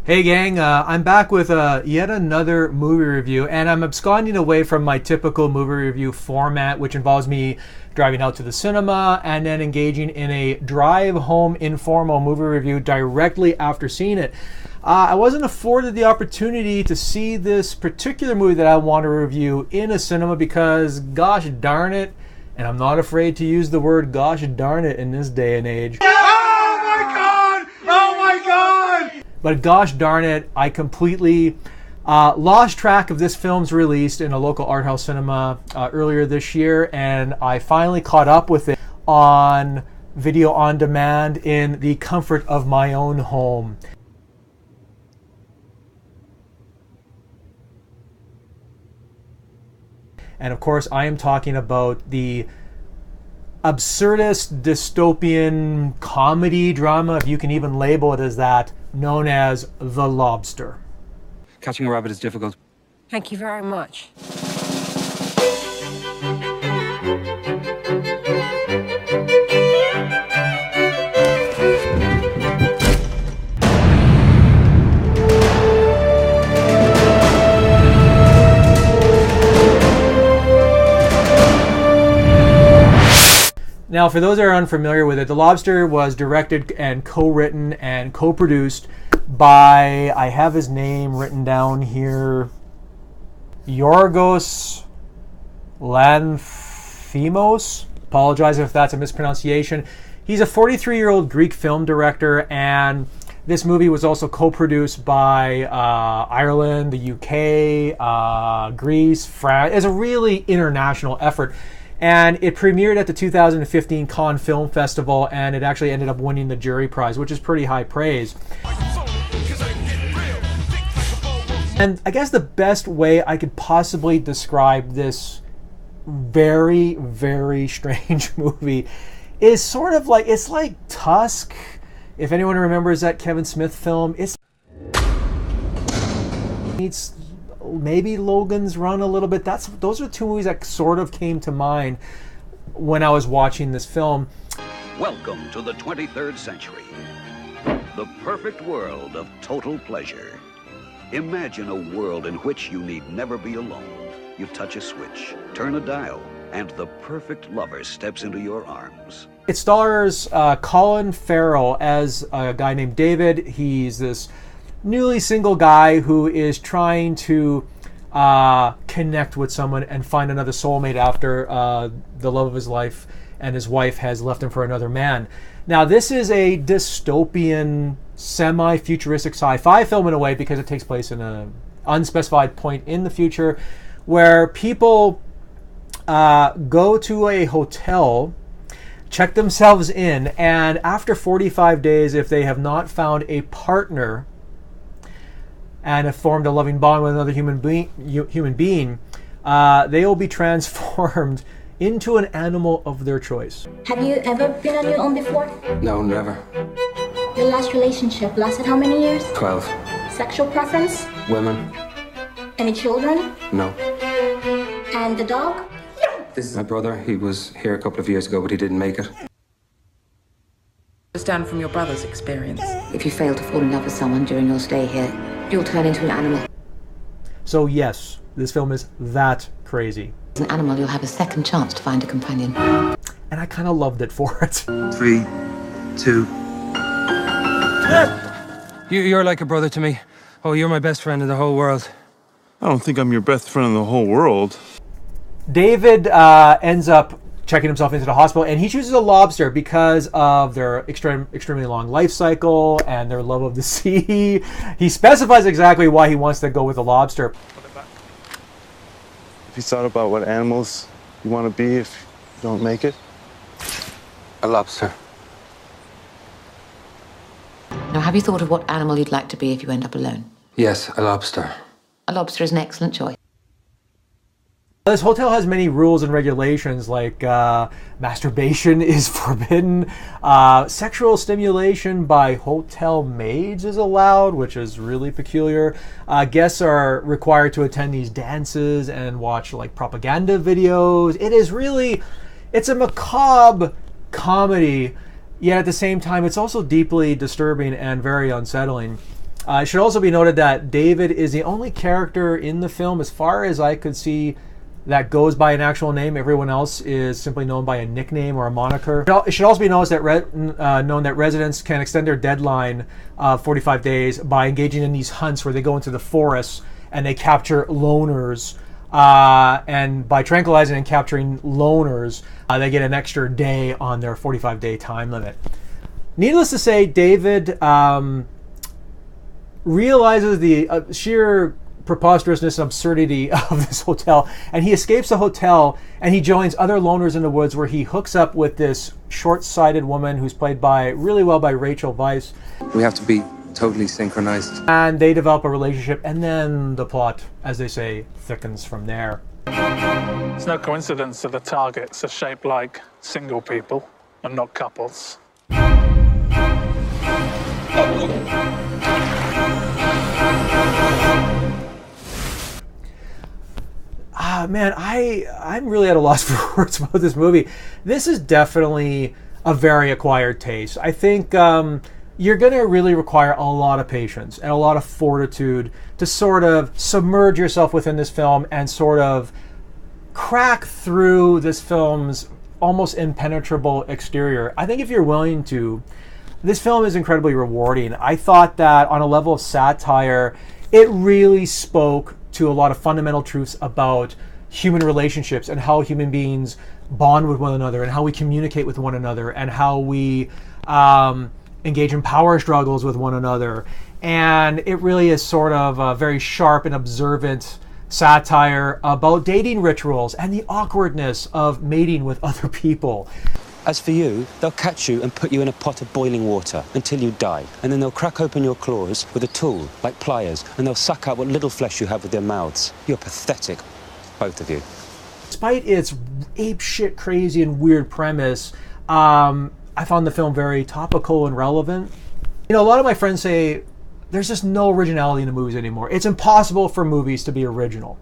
Hey gang, I'm back with yet another movie review, and I'm absconding away from my typical movie review format, which involves me driving out to the cinema and then engaging in a drive home informal movie review directly after seeing it. I wasn't afforded the opportunity to see this particular movie that I want to review in a cinema because, gosh darn it, and I'm not afraid to use the word gosh darn it in this day and age. Oh my god! Oh my god! But gosh darn it, I completely lost track of this film's release in a local art house cinema earlier this year, and I finally caught up with it on video on demand in the comfort of my own home. And of course, I am talking about the absurdist dystopian comedy drama, if you can even label it as that, known as The Lobster. Catching a rabbit is difficult. Thank you very much. Now, for those that are unfamiliar with it, The Lobster was directed and co-written and co-produced by, I have his name written down here, Yorgos Lanthimos. Apologize if that's a mispronunciation. He's a 43-year-old Greek film director, and this movie was also co-produced by Ireland, the UK, Greece, France. It's a really international effort. And it premiered at the 2015 Cannes Film Festival, and it actually ended up winning the jury prize, which is pretty high praise. And I guess the best way I could possibly describe this very, very strange movie is sort of like, it's like Tusk. If anyone remembers that Kevin Smith film, it's maybe Logan's Run a little bit. Those are two movies that sort of came to mind when I was watching this film. Welcome to the 23rd century. The perfect world of total pleasure. Imagine a world in which you need never be alone. You touch a switch, turn a dial, and the perfect lover steps into your arms. It stars Colin Farrell as a guy named David. He's this newly single guy who is trying to connect with someone and find another soulmate after the love of his life and his wife has left him for another man. Now, this is a dystopian, semi-futuristic sci-fi film in a way because it takes place in an unspecified point in the future where people go to a hotel, check themselves in, and after 45 days, if they have not found a partner and have formed a loving bond with another human being, they will be transformed into an animal of their choice. Have you ever been on your own before? No, never. Your last relationship lasted how many years? 12. Sexual preference? Women? Any children? No. And the dog? This is my brother. He was here a couple of years ago, but he didn't make it. Understand from your brother's experience. If you fail to fall in love with someone during your stay here, you'll turn into an animal. So yes, this film is that crazy. As an animal, you'll have a second chance to find a companion. And I kind of loved it for it. 3, 2. You're like a brother to me. Oh, you're my best friend in the whole world. I don't think I'm your best friend in the whole world. David ends up checking himself into the hospital, and he chooses a lobster because of their extremely long life cycle and their love of the sea. He specifies exactly why he wants to go with a lobster. Have you thought about what animals you want to be if you don't make it? A lobster. Now, have you thought of what animal you'd like to be if you end up alone? Yes, a lobster. A lobster is an excellent choice. This hotel has many rules and regulations, like masturbation is forbidden, sexual stimulation by hotel maids is allowed, which is really peculiar. Guests are required to attend these dances and watch like propaganda videos. It's a macabre comedy, yet at the same time it's also deeply disturbing and very unsettling. It should also be noted that David is the only character in the film, as far as I could see, that goes by an actual name. Everyone else is simply known by a nickname or a moniker. It should also be known that residents can extend their deadline of 45 days by engaging in these hunts where they go into the forests and they capture loners. And by tranquilizing and capturing loners, they get an extra day on their 45-day time limit. Needless to say, David realizes the sheer preposterousness and absurdity of this hotel, and he escapes the hotel and he joins other loners in the woods, where he hooks up with this short-sighted woman who's played really well by Rachel Weisz. We have to be totally synchronized. And they develop a relationship, and then the plot, as they say, thickens from there. It's no coincidence that the targets are shaped like single people and not couples. Man, I'm really at a loss for words about this movie. This is definitely a very acquired taste. I think you're going to really require a lot of patience and a lot of fortitude to sort of submerge yourself within this film and sort of crack through this film's almost impenetrable exterior. I think if you're willing to, this film is incredibly rewarding. I thought that on a level of satire, it really spoke to a lot of fundamental truths about human relationships and how human beings bond with one another and how we communicate with one another and how we engage in power struggles with one another. And it really is sort of a very sharp and observant satire about dating rituals and the awkwardness of mating with other people. As for you, they'll catch you and put you in a pot of boiling water until you die. And then they'll crack open your claws with a tool, like pliers, and they'll suck out what little flesh you have with their mouths. You're pathetic, both of you. Despite its apeshit crazy and weird premise, I found the film very topical and relevant. You know, a lot of my friends say there's just no originality in the movies anymore. It's impossible for movies to be original.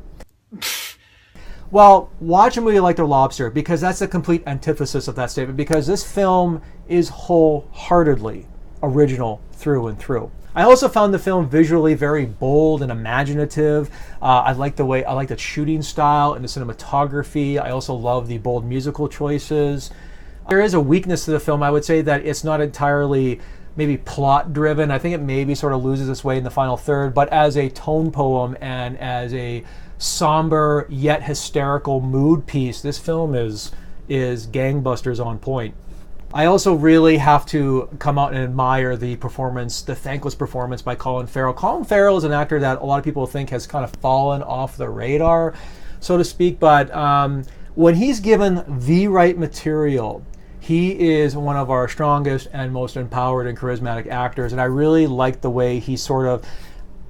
Well, watch a movie like The Lobster, because that's the complete antithesis of that statement, because this film is wholeheartedly original through and through. I also found the film visually very bold and imaginative. I like the shooting style and the cinematography. I also love the bold musical choices. There is a weakness to the film. I would say that it's not entirely maybe plot driven. I think it maybe sort of loses its way in the final third, but as a tone poem and as a somber yet hysterical mood piece, this film is gangbusters on point. I also really have to come out and admire the thankless performance by Colin Farrell. Colin Farrell is an actor that a lot of people think has kind of fallen off the radar, so to speak, but when he's given the right material, he is one of our strongest and most empowered and charismatic actors, and I really like the way he sort of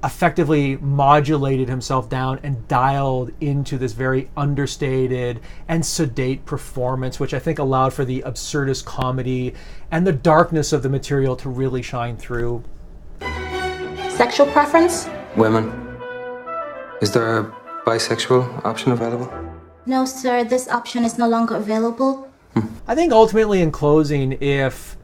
effectively modulated himself down and dialed into this very understated and sedate performance, which I think allowed for the absurdist comedy and the darkness of the material to really shine through. Sexual preference? Women. Is there a bisexual option available? No, sir, this option is no longer available. I think ultimately, in closing, if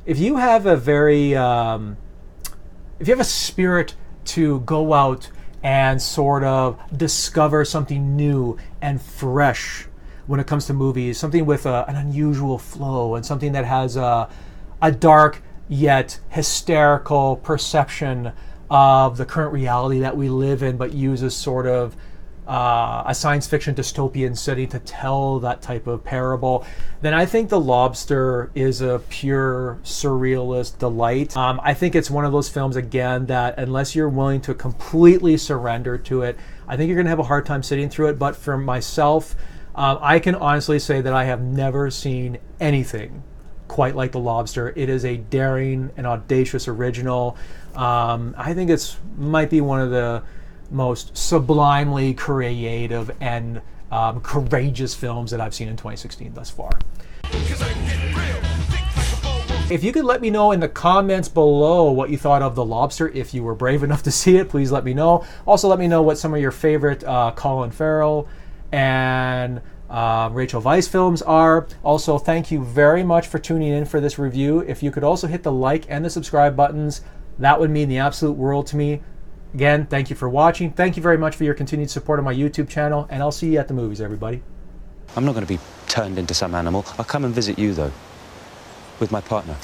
you have a very if you have a spirit to go out and sort of discover something new and fresh when it comes to movies, something with an unusual flow and something that has a dark yet hysterical perception of the current reality that we live in, but uses sort of a science fiction dystopian setting to tell that type of parable, then I think The Lobster is a pure surrealist delight. I think it's one of those films, again, that unless you're willing to completely surrender to it, I think you're going to have a hard time sitting through it. But for myself, I can honestly say that I have never seen anything quite like The Lobster. It is a daring and audacious original. I think it's might be one of the most sublimely creative and courageous films that I've seen in 2016 thus far. If you could let me know in the comments below what you thought of The Lobster, if you were brave enough to see it, please let me know. Also, let me know what some of your favorite Colin Farrell and Rachel Weisz films are. Also, thank you very much for tuning in for this review. If you could also hit the like and the subscribe buttons, That would mean the absolute world to me. Again, thank you for watching. Thank you very much for your continued support of my YouTube channel, and I'll see you at the movies, everybody. I'm not going to be turned into some animal. I'll come and visit you, though, with my partner,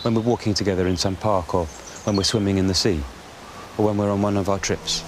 when we're walking together in some park, or when we're swimming in the sea, or when we're on one of our trips.